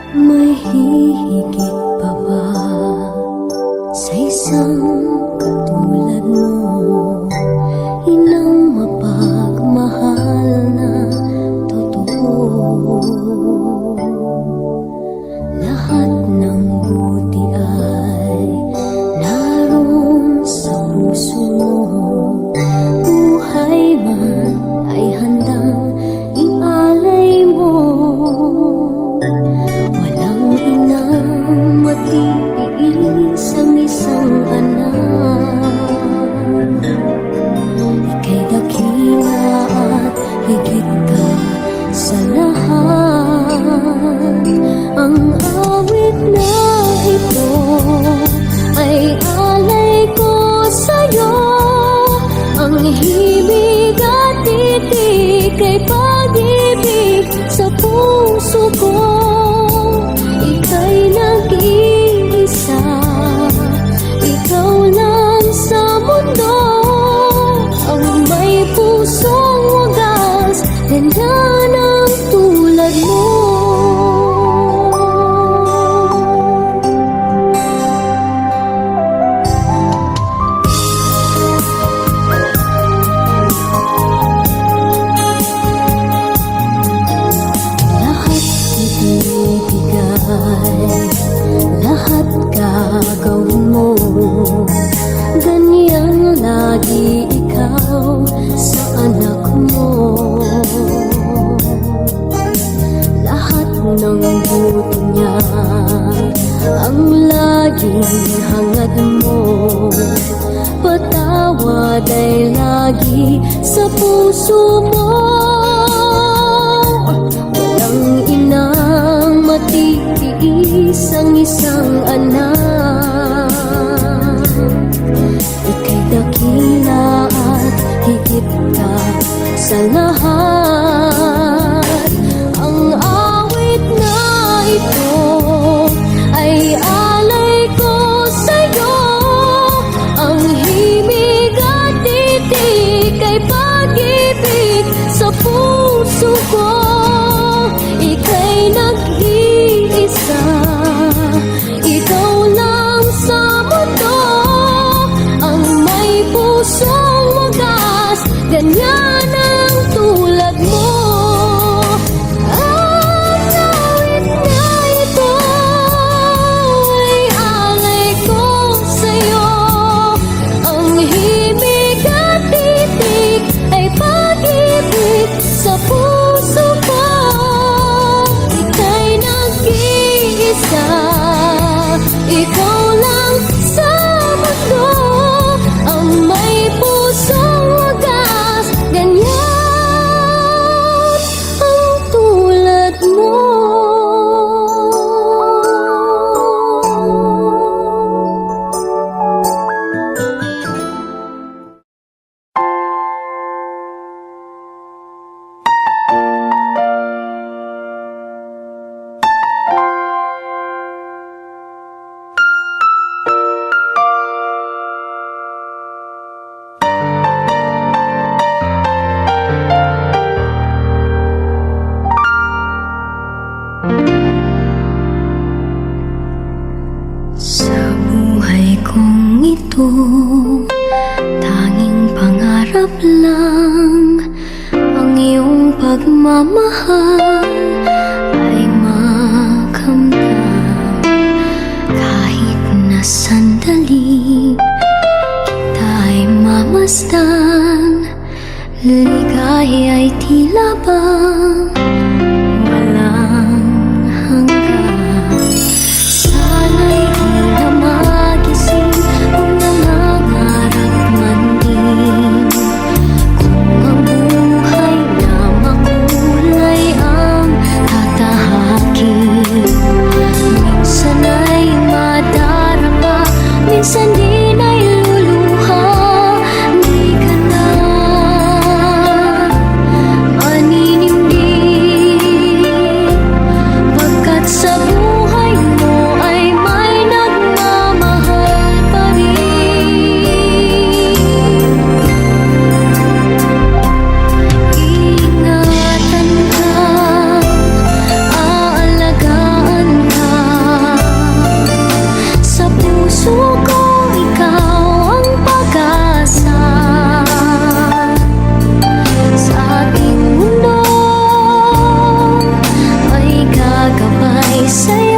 May hihigit pa ba sa isang katulad mo? Inang mapagmahal na totoo. Lahat ng buti ay naroon sa puso mo. Buhay man ay handang ialay mo. Walang inang matiis ang isang anak. Ika'y dakila at higit ka sa lahat. Ang awit na ito ay alay ko sa'yo. Ang himig at titik ay pag-ibig sa puso ko. Ika'y nag-iisa, ikaw lang sa mundo. Ang may pusong wagas, ganda ng tulad mo. Lahat gagawin mo, ganyang lagi ikaw sa anak mo. Lahat ng buto niya ang laging hangad mo. Patawad ay lagi sa puso mo. Walang inang matitiis ang isang anak. Ika'y dakila at higit ka sa lahat. Ang awit na ito ay alay ko sa'yo. Ang himig at titik ay pag-ibig sa puso ko. Ika'y nag-iisa, ikaw lang sa mundo. Ang may pusong wagas, ganyan ang tulad mo. Ang awit na ito ay alay ko sa'yo. Ang himig at titik ay pag-ibig sa puso ko. Ika'y nag-iisa, ikaw lang sa mundo. Ang may pusong wagas, ganyan ang tulad mo. Sa buhay kong ito, tanging pangarap lang ang iyong pagmamahal ay makamtan. Kahit na sandali kita'y mamasdan, ligay ay tila bang walang hanggan. Sana'y di na magising kung nangangarap man din. Kung ang buhay na makulay ang tatahakin. Minsan ay madarama, minsan din ay luluha. Di ka na sa'yo